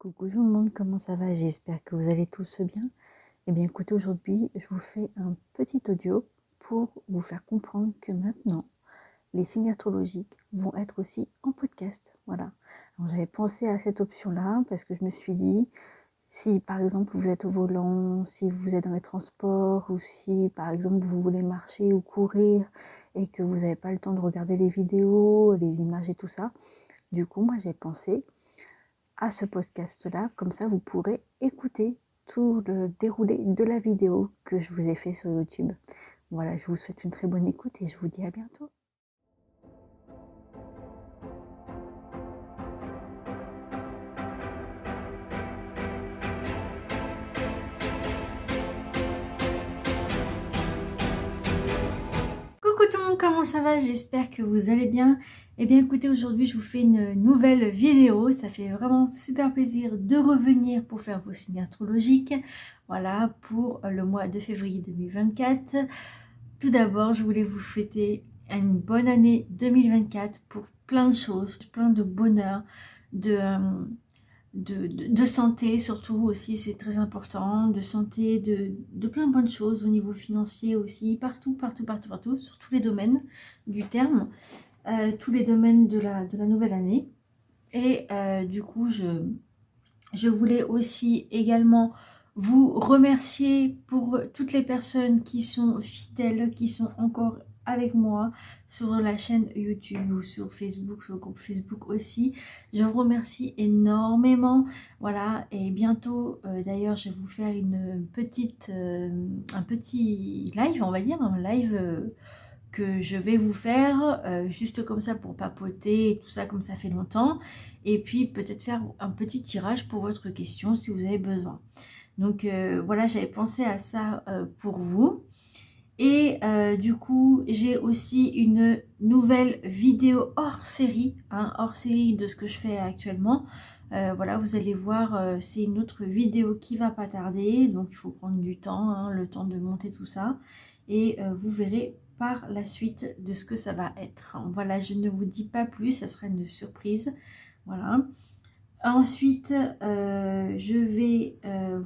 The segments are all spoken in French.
Coucou tout le monde, comment ça va? J'espère que vous allez tous bien. Eh bien écoutez, aujourd'hui je vous fais un petit audio pour vous faire comprendre que maintenant les signes astrologiques vont être aussi en podcast. Voilà. J'avais pensé à cette option-là parce que je me suis dit, si par exemple vous êtes au volant, si vous êtes dans les transports ou si par exemple vous voulez marcher ou courir et que vous n'avez pas le temps de regarder les vidéos, les images et tout ça, du coup moi j'ai pensé à ce podcast-là, comme ça vous pourrez écouter tout le déroulé de la vidéo que je vous ai fait sur YouTube. Voilà, je vous souhaite une très bonne écoute et je vous dis à bientôt. Coucou tout le monde, comment ça va? J'espère que vous allez bien. Eh bien écoutez, aujourd'hui je vous fais une nouvelle vidéo. Ça fait vraiment super plaisir de revenir pour faire vos signes astrologiques. Voilà, pour le mois de février 2024. Tout d'abord, je voulais vous souhaiter une bonne année 2024 pour plein de choses, plein de bonheur, de santé surtout aussi, c'est très important, de santé, de plein de bonnes choses au niveau financier aussi, partout, sur tous les domaines du terme, tous les domaines de la nouvelle année. Et du coup, je voulais aussi également vous remercier pour toutes les personnes qui sont fidèles, qui sont encore avec moi sur la chaîne YouTube ou sur Facebook, sur le groupe Facebook aussi. Je vous remercie énormément. Voilà, et bientôt, d'ailleurs, je vais vous faire un petit live, on va dire, un live que je vais vous faire juste comme ça pour papoter et tout ça, comme ça fait longtemps, et puis peut-être faire un petit tirage pour votre question si vous avez besoin. Donc voilà, j'avais pensé à ça pour vous. Et du coup, j'ai aussi une nouvelle vidéo hors série, hors série de ce que je fais actuellement. Voilà, vous allez voir, c'est une autre vidéo qui va pas tarder, donc il faut prendre du temps, le temps de monter tout ça. Et vous verrez par la suite de ce que ça va être. Voilà, je ne vous dis pas plus, ça sera une surprise. Voilà. Ensuite, je vais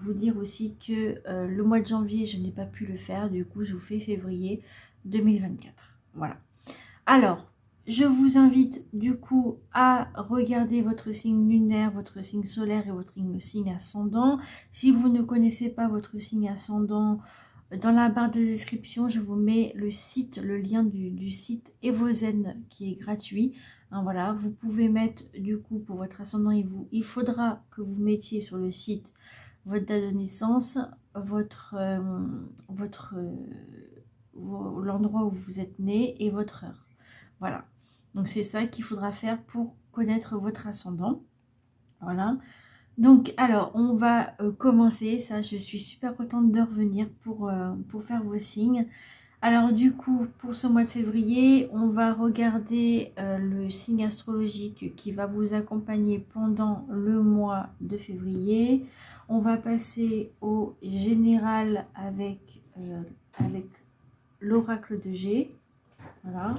vous dire aussi que le mois de janvier, je n'ai pas pu le faire. Du coup, je vous fais février 2024. Voilà. Alors, je vous invite du coup à regarder votre signe lunaire, votre signe solaire et votre signe ascendant. Si vous ne connaissez pas votre signe ascendant, dans la barre de description, je vous mets le site, le lien du site Evozen qui est gratuit. Voilà, vous pouvez mettre du coup pour votre ascendant, il faudra que vous mettiez sur le site votre date de naissance, l'endroit où vous êtes né et votre heure. Voilà, donc c'est ça qu'il faudra faire pour connaître votre ascendant. Voilà. Donc, alors, on va commencer. Ça, je suis super contente de revenir pour faire vos signes. Alors, du coup, pour ce mois de février, on va regarder le signe astrologique qui va vous accompagner pendant le mois de février. On va passer au général avec l'oracle de G. Voilà.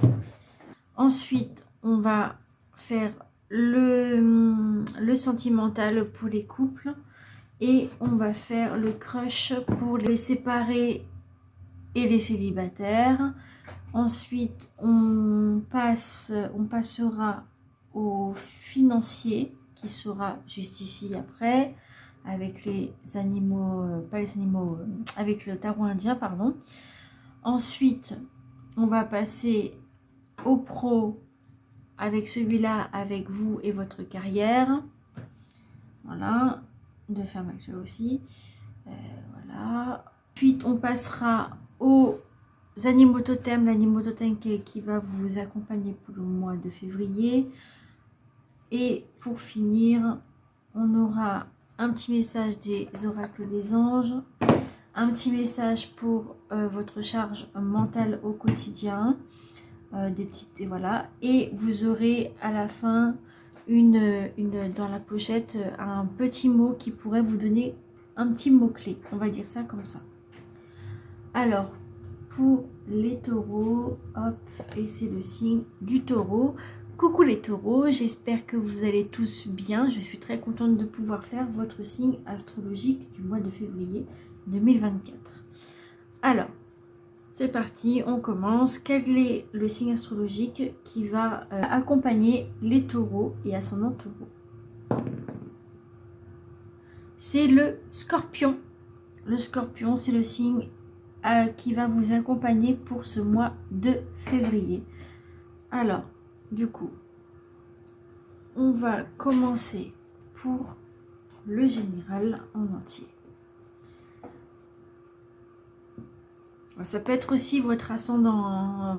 Ensuite, on va faire le sentimental pour les couples et on va faire le crush pour les séparés et les célibataires. Ensuite, on passera au financier qui sera juste ici après avec les animaux, pas les animaux, avec le tarot indien, pardon. Ensuite, on va passer au pro avec celui-là, avec vous et votre carrière. Voilà, de femme actuelle aussi. Voilà. Ensuite, on passera aux animaux totems, l'animal totem qui va vous accompagner pour le mois de février. Et pour finir, on aura un petit message des oracles des anges, un petit message pour votre charge mentale au quotidien. Des petites, et voilà, et vous aurez à la fin dans la pochette un petit mot qui pourrait vous donner un petit mot clé, on va dire ça comme ça. Alors pour les taureaux, hop, et c'est le signe du taureau. Coucou les taureaux, j'espère que vous allez tous bien. Je suis très contente de pouvoir faire votre signe astrologique du mois de février 2024. Alors, c'est parti, on commence. Quel est le signe astrologique qui va accompagner les taureaux et ascendant taureau? C'est le scorpion. Le scorpion, c'est le signe qui va vous accompagner pour ce mois de février. Alors, du coup, on va commencer pour le général en entier. Ça peut être aussi votre ascendant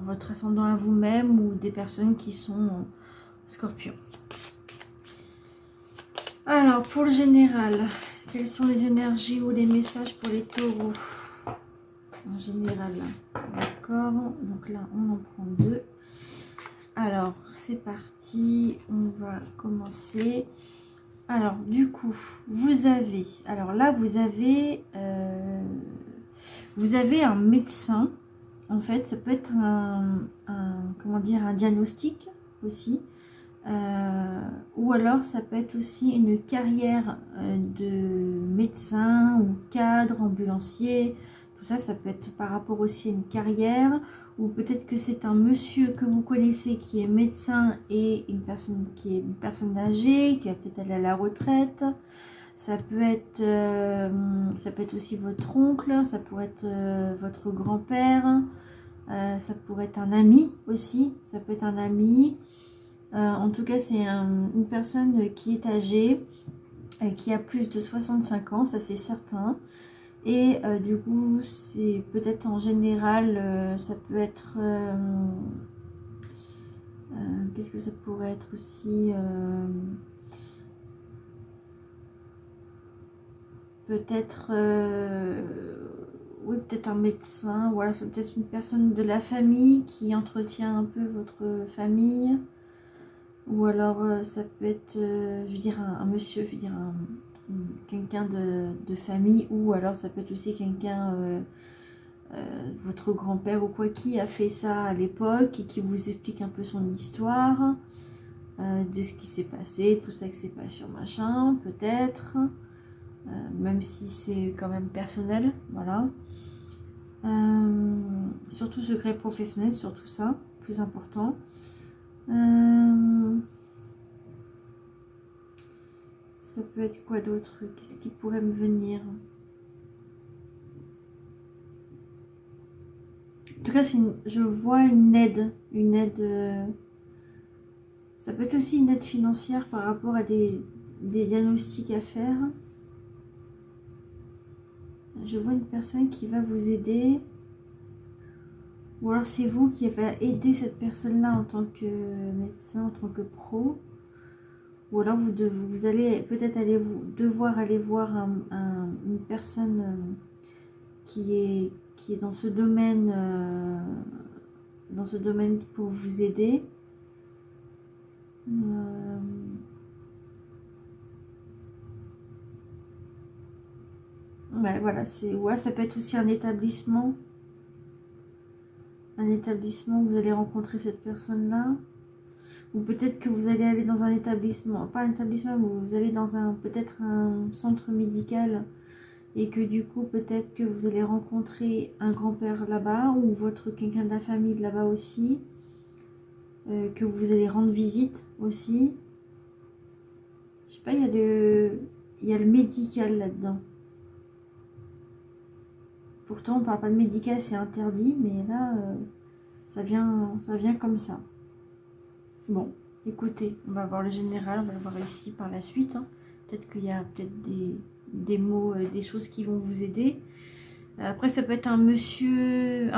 à vous-même ou des personnes qui sont scorpions. Alors, pour le général, quelles sont les énergies ou les messages pour les taureaux? En général, d'accord. Donc là, on en prend 2. Alors, c'est parti. On va commencer. Alors, du coup, vous avez... Alors là, vous avez un médecin. En fait, ça peut être comment dire, un diagnostic aussi. Ou alors ça peut être aussi une carrière de médecin ou cadre, ambulancier, tout ça, ça peut être par rapport aussi à une carrière, ou peut-être que c'est un monsieur que vous connaissez qui est médecin et une personne qui est une personne âgée, qui va peut-être aller à la retraite. Ça peut être aussi votre oncle, ça pourrait être votre grand-père, ça pourrait être un ami aussi, ça peut être un ami. En tout cas, c'est une personne qui est âgée, qui a plus de 65 ans, ça c'est certain. Et du coup, c'est peut-être en général, ça peut être... qu'est-ce que ça pourrait être aussi peut-être... oui, peut-être un médecin, voilà, c'est peut-être une personne de la famille qui entretient un peu votre famille. Ou alors ça peut être, je veux dire, un monsieur, je veux dire, quelqu'un de famille, ou alors ça peut être aussi quelqu'un, votre grand-père ou quoi, qui a fait ça à l'époque et qui vous explique un peu son histoire, de ce qui s'est passé, tout ça qui s'est passé sur machin, peut-être, même si c'est quand même personnel, voilà. Surtout secret professionnel, surtout ça, plus important. Ça peut être quoi d'autre? Qu'est-ce qui pourrait me venir? En tout cas, je vois une aide. Ça peut être aussi une aide financière par rapport à des diagnostics à faire. Je vois une personne qui va vous aider. Ou alors c'est vous qui va aider cette personne-là en tant que médecin, en tant que pro. Ou alors vous allez peut-être devoir aller voir une personne qui est dans ce domaine pour vous aider. Ouais, voilà, ça peut être aussi un établissement. Un établissement où vous allez rencontrer cette personne-là. Ou peut-être que vous allez aller dans un établissement, pas un établissement, mais vous allez dans peut-être un centre médical, et que du coup peut-être que vous allez rencontrer un grand-père là-bas, ou quelqu'un de la famille là-bas aussi, que vous allez rendre visite aussi. Je sais pas, il y a le médical là-dedans. Pourtant, on parle pas de médical, c'est interdit, mais là, ça vient comme ça. Bon, écoutez, on va voir le général, on va le voir ici par la suite. Hein. Peut-être qu'il y a des mots, des choses qui vont vous aider. Après, ça peut être un monsieur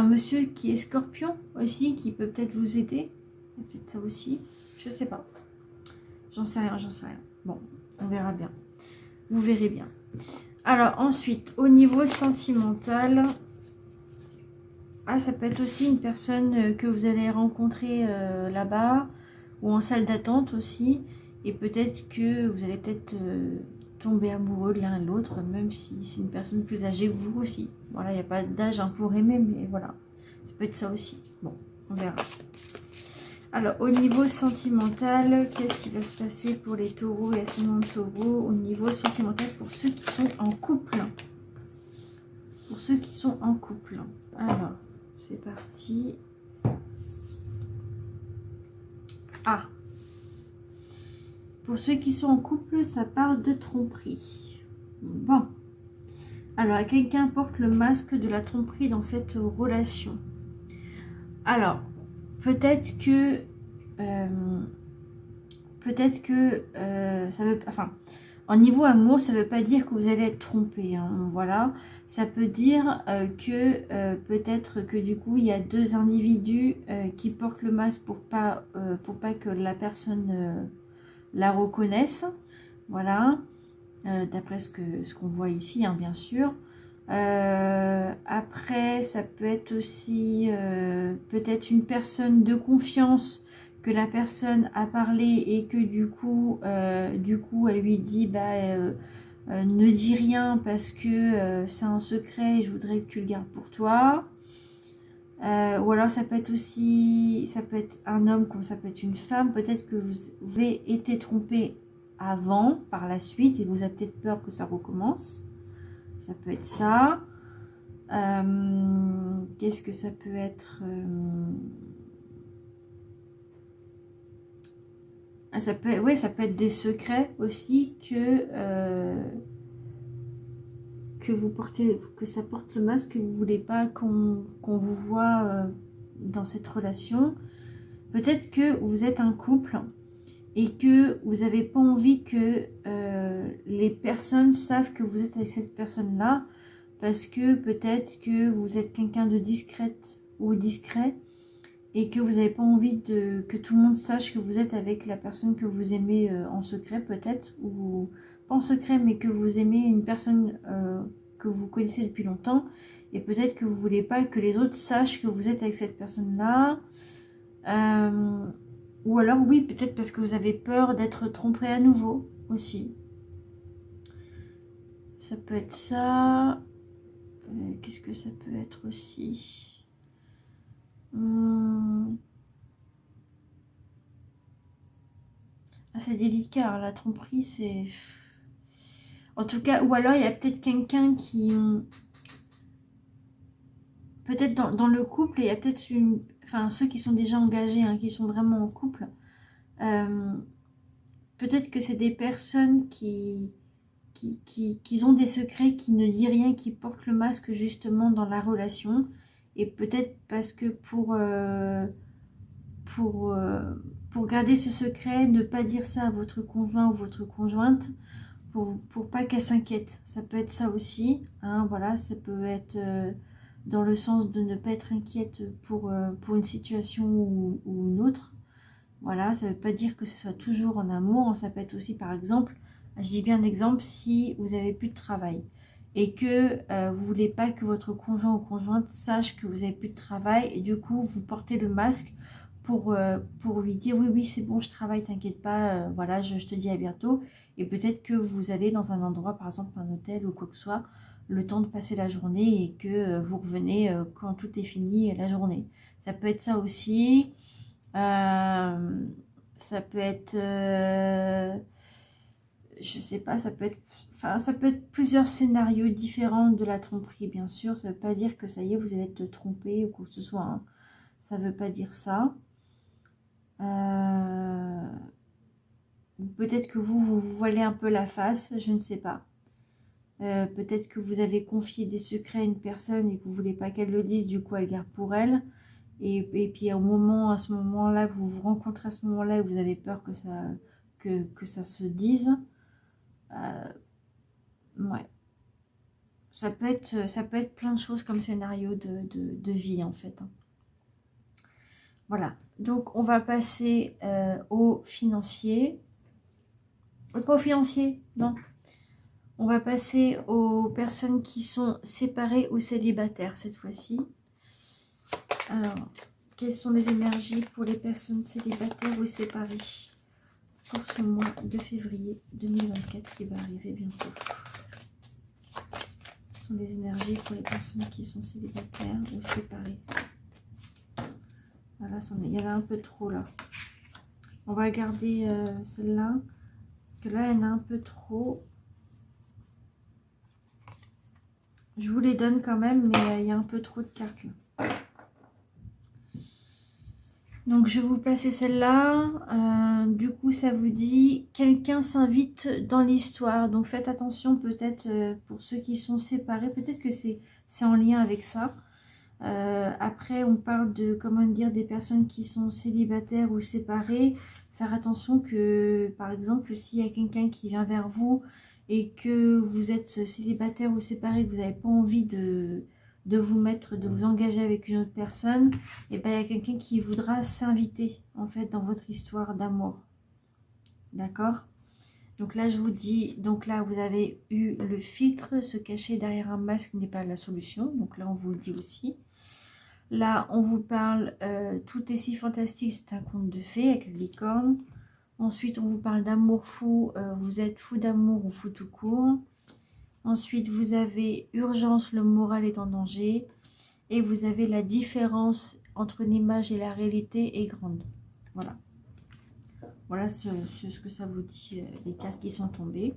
qui est scorpion aussi, qui peut peut-être vous aider. Peut-être ça aussi, je sais pas. J'en sais rien. Bon, on verra bien. Vous verrez bien. Alors ensuite, au niveau sentimental, ça peut être aussi une personne que vous allez rencontrer là-bas, ou en salle d'attente aussi, et peut-être que vous allez tomber amoureux de l'un et de l'autre, même si c'est une personne plus âgée que vous aussi. Voilà, il n'y a pas d'âge pour aimer, mais voilà, ça peut être ça aussi. Bon, on verra. Alors, au niveau sentimental, qu'est-ce qui va se passer pour les taureaux et ascendant taureau au niveau sentimental pour ceux qui sont en couple? Pour ceux qui sont en couple. Alors, c'est parti. Ah! Pour ceux qui sont en couple, ça parle de tromperie. Bon. Alors, quelqu'un porte le masque de la tromperie dans cette relation. Alors, peut-être que ça veut, enfin, en niveau amour, ça veut pas dire que vous allez être trompé, hein, voilà. Ça peut dire que peut-être que du coup, il y a deux individus qui portent le masque pour pas que la personne la reconnaisse, voilà. D'après ce qu'on voit ici, hein, bien sûr. Après, ça peut être aussi peut-être une personne de confiance que la personne a parlé et que du coup elle lui dit ne dis rien parce que c'est un secret et je voudrais que tu le gardes pour toi. Ou alors ça peut être aussi, ça peut être un homme comme ça peut être une femme. Peut-être que vous avez été trompé avant, par la suite, et vous avez peut-être peur que ça recommence. Ça peut être ça. Qu'est-ce que ça peut être ça peut, ouais, ça peut être des secrets aussi que vous portez, que ça porte le masque, que vous voulez pas qu'on vous voit dans cette relation. Peut-être que vous êtes un couple et que vous n'avez pas envie que les personnes savent que vous êtes avec cette personne-là, parce que peut-être que vous êtes quelqu'un de discrète ou discret et que vous n'avez pas envie que tout le monde sache que vous êtes avec la personne que vous aimez en secret peut-être, ou pas en secret mais que vous aimez une personne que vous connaissez depuis longtemps, et peut-être que vous voulez pas que les autres sachent que vous êtes avec cette personne-là. Ou alors oui, peut-être parce que vous avez peur d'être trompé à nouveau aussi. Ça peut être ça. Qu'est-ce que ça peut être aussi? Ah, c'est délicat, hein, la tromperie, c'est... En tout cas, ou alors il y a peut-être quelqu'un qui... Peut-être dans le couple, il y a peut-être une... Enfin, ceux qui sont déjà engagés, hein, qui sont vraiment en couple, peut-être que c'est des personnes qui ont des secrets, qui ne disent rien, qui portent le masque justement dans la relation. Et peut-être parce que pour garder ce secret, ne pas dire ça à votre conjoint ou votre conjointe, pour pas qu'elle s'inquiète. Ça peut être ça aussi, hein, voilà, ça peut être dans le sens de ne pas être inquiète pour une situation ou une autre. Voilà, ça ne veut pas dire que ce soit toujours en amour, ça peut être aussi par exemple, je dis bien un exemple, si vous n'avez plus de travail et que vous ne voulez pas que votre conjoint ou conjointe sache que vous n'avez plus de travail, et du coup vous portez le masque pour lui dire oui c'est bon, je travaille, t'inquiète pas, voilà, je te dis à bientôt. Et peut-être que vous allez dans un endroit, par exemple un hôtel ou quoi que ce soit, le temps de passer la journée et que vous revenez quand tout est fini la journée. Ça peut être ça aussi. Ça peut être, je sais pas, ça peut être, enfin, ça peut être plusieurs scénarios différents de la tromperie, bien sûr. Ça veut pas dire que ça y est, vous allez être trompé ou quoi que ce soit, hein. Ça veut pas dire ça. Peut-être que vous voilez un peu la face, je ne sais pas. Peut-être que vous avez confié des secrets à une personne et que vous voulez pas qu'elle le dise, du coup elle garde pour elle. Et puis à ce moment-là, vous vous rencontrez à ce moment-là et vous avez peur que ça se dise. Ouais. Ça peut être plein de choses comme scénario de vie en fait, hein. Voilà. Donc on va passer au financier. Pas au financier, non. On va passer aux personnes qui sont séparées ou célibataires cette fois-ci. Alors, quelles sont les énergies pour les personnes célibataires ou séparées pour ce mois de février 2024 qui va arriver bientôt? Quelles sont les énergies pour les personnes qui sont célibataires ou séparées? Voilà, il y en a un peu trop là. On va garder celle-là. Parce que là, il y en a un peu trop. Je vous les donne quand même, mais il y a un peu trop de cartes là. Donc je vais vous passer celle-là. Du coup ça vous dit quelqu'un s'invite dans l'histoire. Donc faites attention peut-être pour ceux qui sont séparés. Peut-être que c'est en lien avec ça. Après on parle de comment dire des personnes qui sont célibataires ou séparées. Faire attention que par exemple s'il y a quelqu'un qui vient vers vous et que vous êtes célibataire ou séparé, que vous n'avez pas envie de vous mettre, de vous engager avec une autre personne, et ben il y a quelqu'un qui voudra s'inviter en fait dans votre histoire d'amour. D'accord? Donc là je vous dis, donc là vous avez eu le filtre, se cacher derrière un masque n'est pas la solution, donc là on vous le dit aussi. Là on vous parle, tout est si fantastique, c'est un conte de fées avec la licorne. Ensuite on vous parle d'amour fou, vous êtes fou d'amour ou fou tout court. Ensuite, vous avez urgence, le moral est en danger. Et vous avez la différence entre l'image et la réalité est grande. Voilà. Voilà ce que ça vous dit, les cartes qui sont tombées.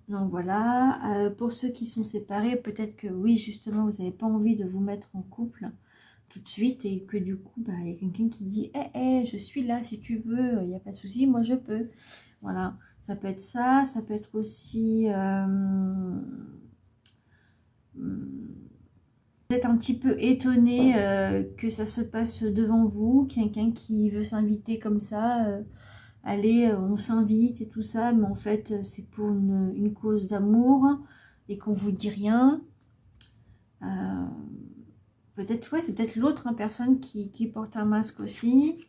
Donc voilà. Pour ceux qui sont séparés, peut-être que oui, justement, vous n'avez pas envie de vous mettre en couple tout de suite. Et que du coup, bah, il y a quelqu'un qui dit je suis là si tu veux, il n'y a pas de souci, moi je peux. Voilà. Ça peut être ça, ça peut être aussi peut-être un petit peu étonné que ça se passe devant vous, quelqu'un qui veut s'inviter comme ça, allez, on s'invite et tout ça, mais en fait c'est pour une cause d'amour et qu'on vous dit rien. Peut-être, ouais, c'est peut-être l'autre personne qui porte un masque aussi.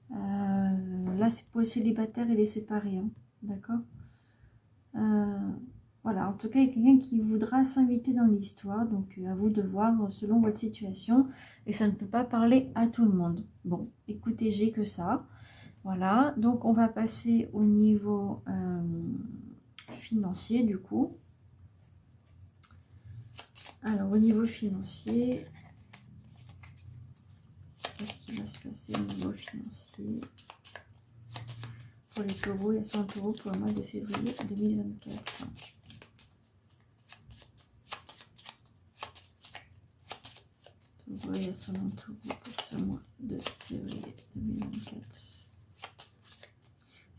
Là c'est pour les célibataires et les séparés, hein. D'accord. Voilà, en tout cas, il y a quelqu'un qui voudra s'inviter dans l'histoire, donc à vous de voir selon votre situation, et ça ne peut pas parler à tout le monde. Bon, écoutez, j'ai que ça. Voilà, donc on va passer au niveau financier du coup. Alors, au niveau financier, qu'est-ce qui va se passer au niveau financier? Pour les taureaux, il y a 100 euros pour le mois de février 2024. Il y a 100 euros pour ce mois de février 2024.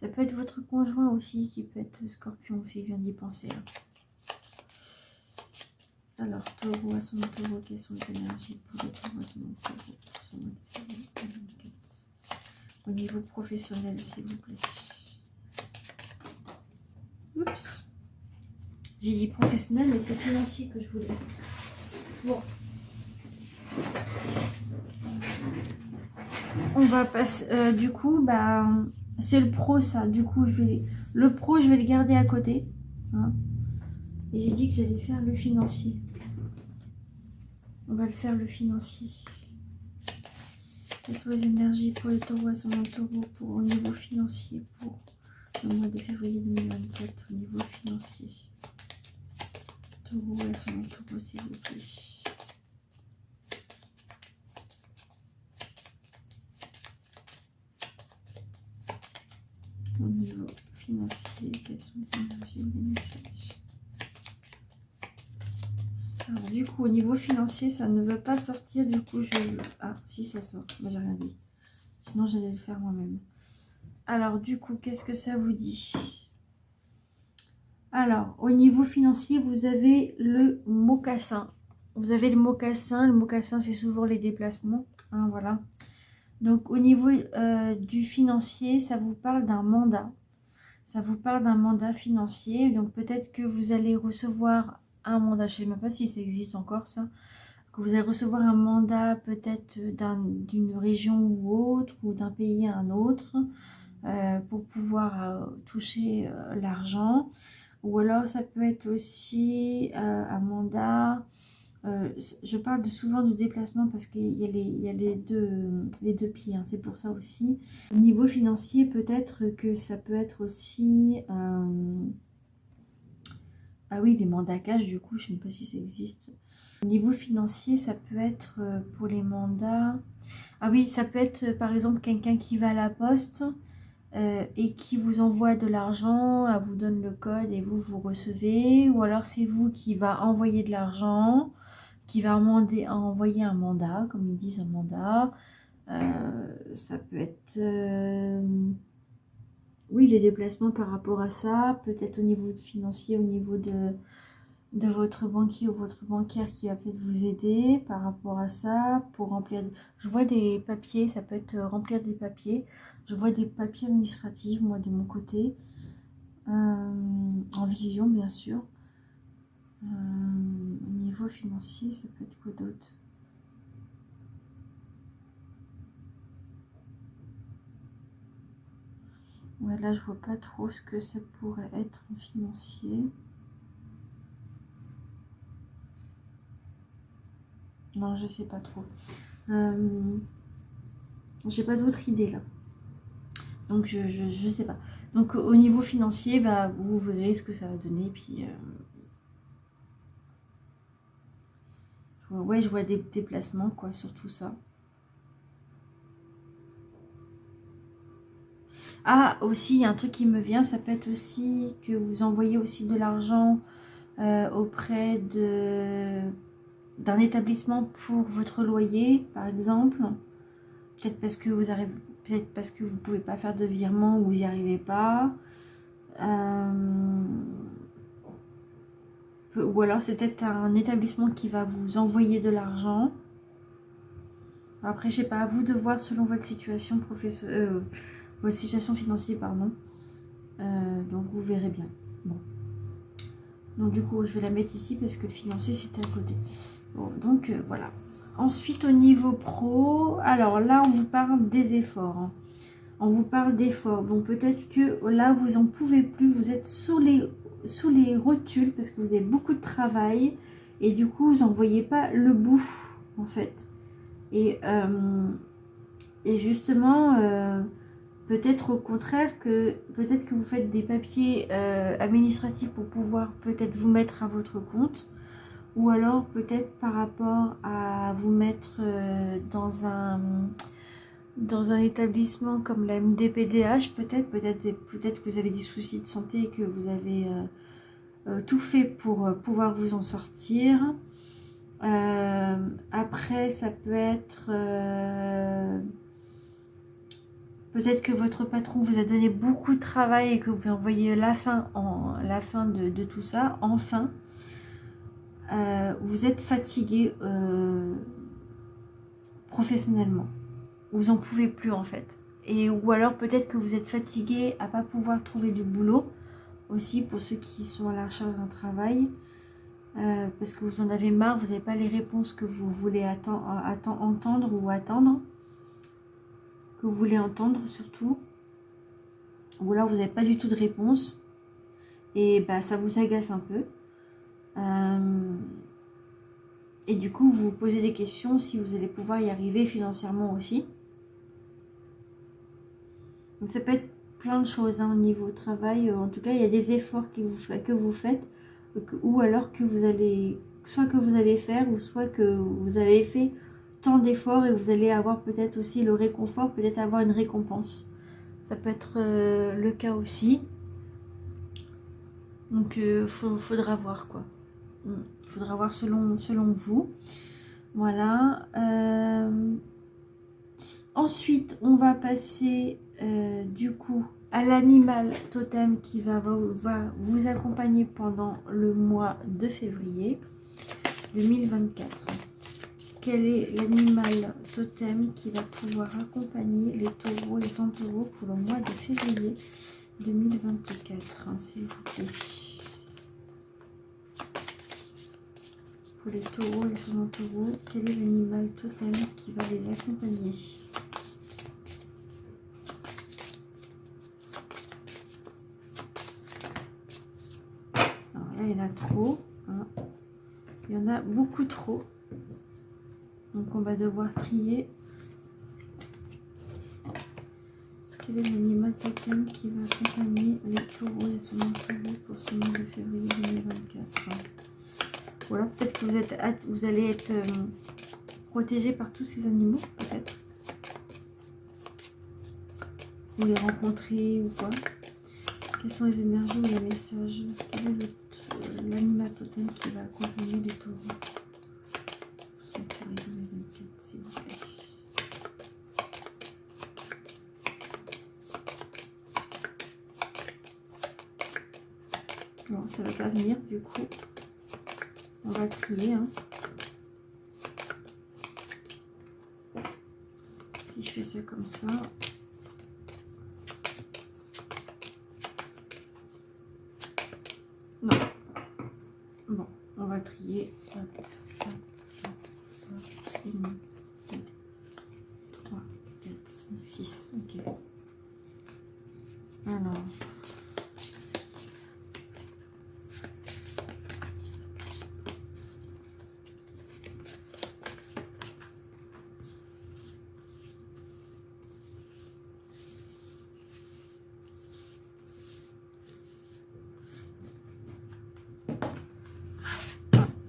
Ça peut être votre conjoint aussi, qui peut être scorpion aussi, je viens d'y penser. Alors, taureau à 100 euros, quelles sont les énergies pour les taureaux à 100 euros pour ce mois de février 2024? Au niveau professionnel, s'il vous plaît. Oups. J'ai dit professionnel, mais c'est financier que je voulais. Bon. On va passer. Du coup, bah, c'est le pro, ça. Du coup, le pro, je vais le garder à côté. Hein. Et j'ai dit que j'allais faire le financier. On va le faire le financier. Quelles sont les énergies pour les taureaux à 100 euros pour au niveau financier pour le mois de février 2024 au niveau financier? Taureau à 100 euros, s'il vous plaît. Au niveau financier, quelles sont les énergies des messages? Alors du coup, au niveau financier, ça ne veut pas sortir. Du coup, je vais... Ah, si, ça sort. Moi, j'ai rien dit. Sinon, j'allais le faire moi-même. Alors du coup, qu'est-ce que ça vous dit? Alors, au niveau financier, vous avez le mocassin. Vous avez le mocassin, c'est souvent les déplacements. Hein, voilà. Donc, au niveau du financier, ça vous parle d'un mandat. Ça vous parle d'un mandat financier. Donc, peut-être que vous allez recevoir un mandat. Je ne sais même pas si ça existe encore, ça. Que vous allez recevoir un mandat peut-être d'une région ou autre, ou d'un pays à un autre, pour pouvoir toucher l'argent. Ou alors ça peut être aussi un mandat, je parle souvent de déplacement parce qu'il y a les deux pieds, hein, c'est pour ça aussi. Au niveau financier, peut-être que ça peut être aussi Ah oui, les mandats cash, du coup, je ne sais pas si ça existe. Au niveau financier, ça peut être pour les mandats... Ah oui, ça peut être par exemple quelqu'un qui va à la poste et qui vous envoie de l'argent, elle vous donne le code et vous recevez. Ou alors c'est vous qui va envoyer de l'argent, qui va envoyer un mandat, comme ils disent un mandat. Ça peut être... oui, les déplacements par rapport à ça, peut-être au niveau financier, au niveau de votre banquier ou votre bancaire qui va peut-être vous aider par rapport à ça, pour remplir... Je vois des papiers, ça peut être remplir des papiers. Je vois des papiers administratifs, moi, de mon côté. En vision, bien sûr. Au niveau financier, ça peut être quoi d'autre? Ouais, là, je vois pas trop ce que ça pourrait être en financier. Non, je sais pas trop. J'ai pas d'autres idées là. Donc je sais pas. Donc au niveau financier, bah, vous verrez ce que ça va donner. Puis ouais, je vois des déplacements quoi sur tout ça. Ah, aussi, il y a un truc qui me vient, ça peut être aussi que vous envoyez aussi de l'argent auprès d'un établissement pour votre loyer, par exemple. Peut-être parce que vous arrivez, peut-être parce que vous pouvez pas faire de virement ou vous n'y arrivez pas. Ou alors c'est peut-être un établissement qui va vous envoyer de l'argent. Après, je sais pas, à vous de voir selon votre situation votre situation financière, pardon. Donc vous verrez bien. Bon. Donc du coup, je vais la mettre ici parce que le financier c'était à côté. Bon, donc voilà. Ensuite, au niveau pro, alors là, on vous parle des efforts. Hein. On vous parle d'efforts. Bon, peut-être que là, vous en pouvez plus. Vous êtes sous les rotules parce que vous avez beaucoup de travail. Et du coup, vous n'en voyez pas le bout, en fait. Et justement, peut-être au contraire que peut-être que vous faites des papiers administratifs pour pouvoir peut-être vous mettre à votre compte. Ou alors peut-être par rapport à vous mettre dans un établissement comme la MDPDH, peut-être que vous avez des soucis de santé et que vous avez tout fait pour pouvoir vous en sortir. Après, ça peut être peut-être que votre patron vous a donné beaucoup de travail et que vous envoyez la fin de tout ça. Enfin, vous êtes fatigué professionnellement. Vous en pouvez plus en fait. Ou alors peut-être que vous êtes fatigué à pas pouvoir trouver du boulot aussi pour ceux qui sont à la recherche d'un travail. Parce que vous en avez marre, vous n'avez pas les réponses que vous voulez entendre ou attendre. Que vous voulez entendre surtout. Ou alors vous n'avez pas du tout de réponse. Et bah, ça vous agace un peu. Et du coup, vous vous posez des questions si vous allez pouvoir y arriver financièrement aussi. Donc ça peut être plein de choses hein, au niveau travail. En tout cas, il y a des efforts que vous faites. Ou alors que vous allez... Soit que vous allez faire, ou soit que vous avez fait tant d'efforts et vous allez avoir peut-être aussi le réconfort, peut-être avoir une récompense. Ça peut être le cas aussi. Donc, faudra voir quoi. Faudra voir selon vous. Voilà. Ensuite, on va passer du coup à l'animal totem qui va vous accompagner pendant le mois de février 2024. Quel est l'animal totem qui va pouvoir accompagner les taureaux et les centaures pour le mois de février 2024, s'il vous plaît? Pour les taureaux et les centaures, quel est l'animal totem qui va les accompagner? Alors là, il y en a trop. Hein. Il y en a beaucoup trop. Donc on va devoir trier. Quel est l'animal totem qui va accompagner les taureaux et les centaures pour ce mois de février 2024? 4. Ou alors peut-être que vous allez être protégé par tous ces animaux, peut-être. Vous les rencontrez ou quoi. Quelles sont les énergies ou les messages? Quel est l'animal totem qui va accompagner les taureaux? S'il vous plaît. Bon, ça va pas venir, du coup. On va trier. Hein. Si je fais ça comme ça. Non. Bon, on va trier. 1, 2, 3, 4, 5, 6. Ok. Alors.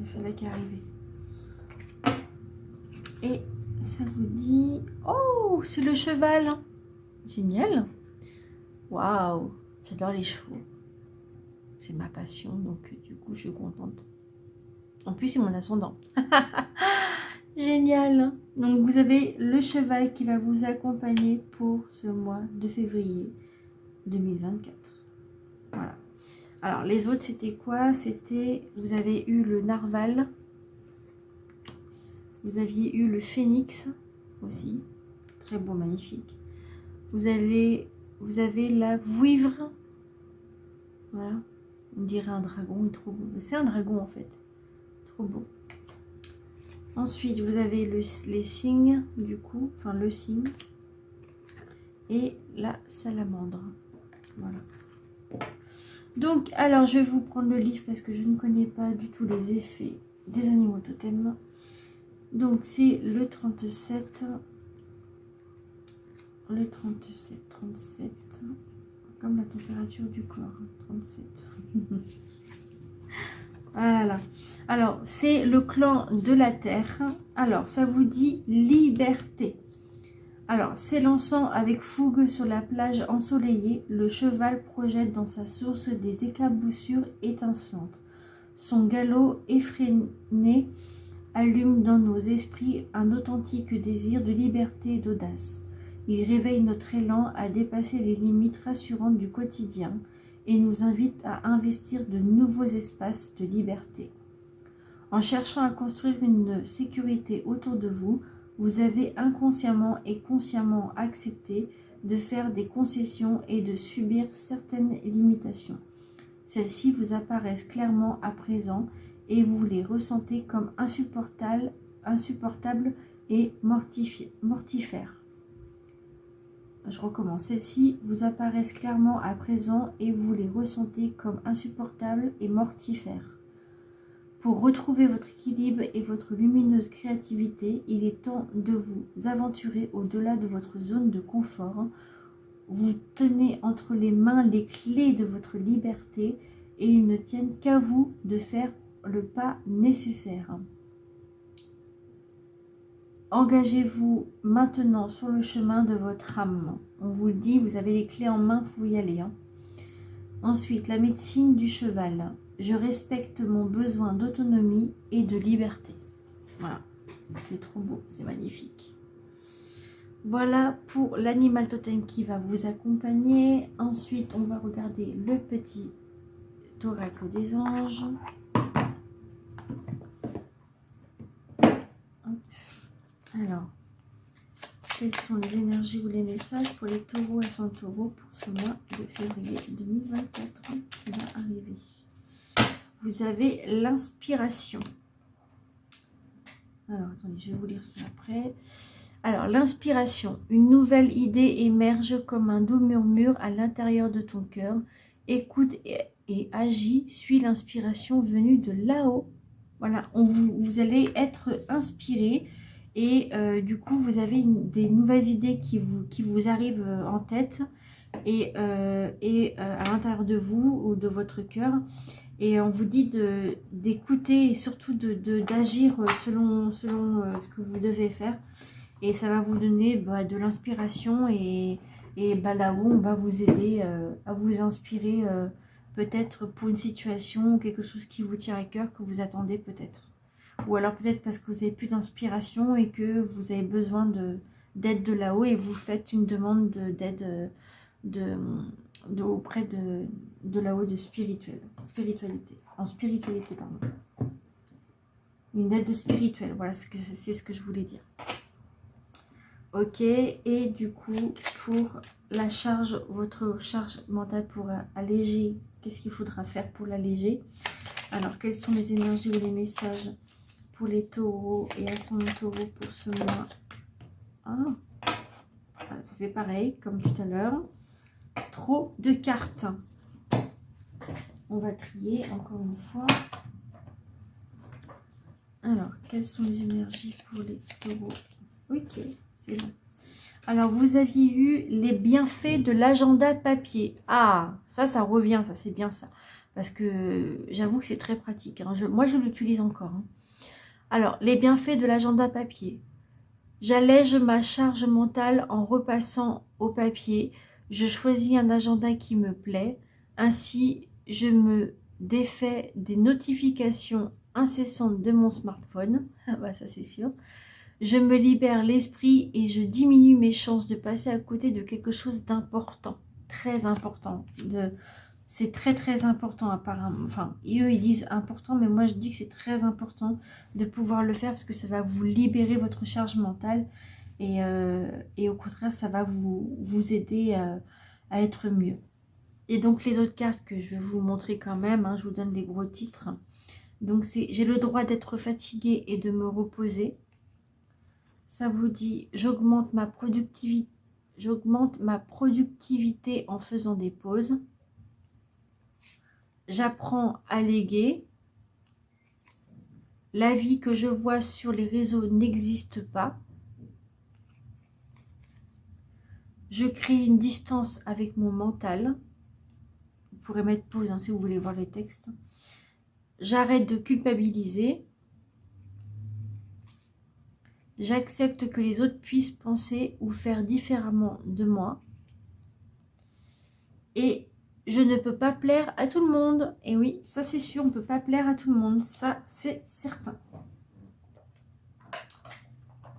C'est là qui est arrivé. Et ça vous dit... Oh, c'est le cheval. Génial. Waouh, j'adore les chevaux. C'est ma passion, donc du coup, je suis contente. En plus, c'est mon ascendant. Génial. Donc, vous avez le cheval qui va vous accompagner pour ce mois de février 2024. Voilà. Alors, les autres, c'était quoi? C'était, vous avez eu le narval. Vous aviez eu le phénix aussi. Très beau, magnifique. Vous avez la vouivre. Voilà. On dirait un dragon, il est trop beau. C'est un dragon, en fait. Trop beau. Ensuite, vous avez les cygnes, du coup. Enfin, le cygne. Et la salamandre. Voilà. Donc, alors, je vais vous prendre le livre parce que je ne connais pas du tout les effets des animaux totems. Donc, c'est le 37. Le 37. Comme la température du corps. 37. Voilà. Alors, c'est le clan de la Terre. Alors, ça vous dit liberté. Alors, s'élançant avec fougue sur la plage ensoleillée, le cheval projette dans sa source des éclaboussures étincelantes. Son galop effréné allume dans nos esprits un authentique désir de liberté et d'audace. Il réveille notre élan à dépasser les limites rassurantes du quotidien et nous invite à investir de nouveaux espaces de liberté. En cherchant à construire une sécurité autour de vous, vous avez inconsciemment et consciemment accepté de faire des concessions et de subir certaines limitations. Celles-ci vous apparaissent clairement à présent et vous les ressentez comme insupportables et mortifères. Je recommence. Celles-ci vous apparaissent clairement à présent et vous les ressentez comme insupportables et mortifères. Pour retrouver votre équilibre et votre lumineuse créativité, il est temps de vous aventurer au-delà de votre zone de confort. Vous tenez entre les mains les clés de votre liberté et il ne tient qu'à vous de faire le pas nécessaire. Engagez-vous maintenant sur le chemin de votre âme. On vous le dit, vous avez les clés en main, il faut y aller. Ensuite, la médecine du cheval. Je respecte mon besoin d'autonomie et de liberté. Voilà, c'est trop beau, c'est magnifique. Voilà pour l'animal totem qui va vous accompagner. Ensuite, on va regarder le petit oracle des anges. Alors, quelles sont les énergies ou les messages pour les taureaux et sans taureaux pour ce mois de février 2024 qui va arriver? Vous avez l'inspiration. Alors, attendez, je vais vous lire ça après. Alors, l'inspiration. Une nouvelle idée émerge comme un doux murmure à l'intérieur de ton cœur. Écoute et agis. Suis l'inspiration venue de là-haut. Voilà, vous allez être inspiré. Et du coup, vous avez des nouvelles idées qui vous arrivent en tête et à l'intérieur de vous ou de votre cœur. Et on vous dit d'écouter et surtout d'agir selon ce que vous devez faire. Et ça va vous donner de l'inspiration et là-haut, on va vous aider à vous inspirer peut-être pour une situation ou quelque chose qui vous tient à cœur, que vous attendez peut-être. Ou alors peut-être parce que vous n'avez plus d'inspiration et que vous avez besoin d'aide de là-haut et vous faites une demande d'aide auprès de là-haut de spiritualité. En spiritualité, pardon. Une aide spirituelle, voilà, c'est ce que je voulais dire. Ok, et du coup, pour la charge, votre charge mentale pour alléger, qu'est-ce qu'il faudra faire pour l'alléger? Alors, quelles sont les énergies ou les messages pour les taureaux et ascendant taureau pour ce mois? Ça fait pareil, comme tout à l'heure. Trop de cartes. On va trier encore une fois. Alors, quelles sont les énergies pour les taureaux? Ok, c'est bon. Alors, vous aviez eu les bienfaits de l'agenda papier. Ah, ça revient, ça c'est bien ça. Parce que j'avoue que c'est très pratique. Hein. Moi, je l'utilise encore. Hein. Alors, les bienfaits de l'agenda papier. J'allège ma charge mentale en repassant au papier. Je choisis un agenda qui me plaît. Ainsi, je me défais des notifications incessantes de mon smartphone. Ah bah ça c'est sûr. Je me libère l'esprit et je diminue mes chances de passer à côté de quelque chose d'important. Très important. C'est très important apparemment. Enfin, eux ils disent important, mais moi je dis que c'est très important de pouvoir le faire parce que ça va vous libérer votre charge mentale et au contraire ça va vous aider à être mieux. Et donc les autres cartes que je vais vous montrer quand même, hein, je vous donne les gros titres. Donc c'est j'ai le droit d'être fatiguée et de me reposer. Ça vous dit j'augmente ma productivité en faisant des pauses. J'apprends à léguer. La vie que je vois sur les réseaux n'existe pas. Je crée une distance avec mon mental. Vous pourrez mettre pause hein, si vous voulez voir les textes. J'arrête de culpabiliser. J'accepte que les autres puissent penser ou faire différemment de moi. Et je ne peux pas plaire à tout le monde. Et oui, ça c'est sûr, on ne peut pas plaire à tout le monde. Ça, c'est certain.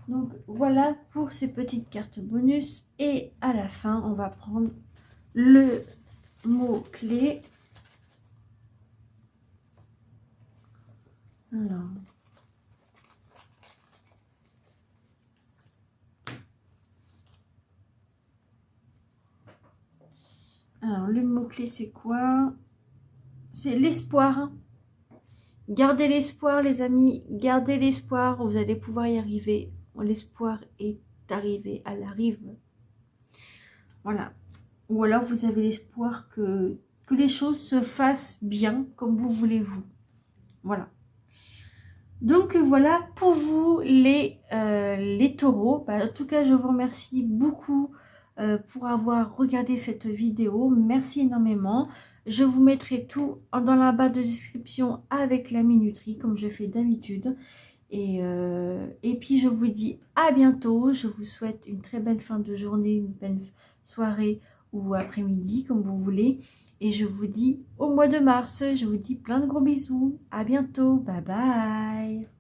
Donc voilà pour ces petites cartes bonus. Et à la fin, on va prendre le mot-clé. Alors le mot-clé c'est quoi? C'est l'espoir. Gardez l'espoir les amis, gardez l'espoir, vous allez pouvoir y arriver. L'espoir est arrivé à la rive. Voilà. Ou alors vous avez l'espoir que les choses se fassent bien comme vous voulez-vous. Voilà. Donc voilà pour vous les taureaux. En tout cas, je vous remercie beaucoup pour avoir regardé cette vidéo. Merci énormément. Je vous mettrai tout dans la barre de description avec la minuterie comme je fais d'habitude. Et puis je vous dis à bientôt. Je vous souhaite une très belle fin de journée, une belle soirée ou après-midi comme vous voulez. Et je vous dis au mois de mars. Je vous dis plein de gros bisous. À bientôt. Bye bye.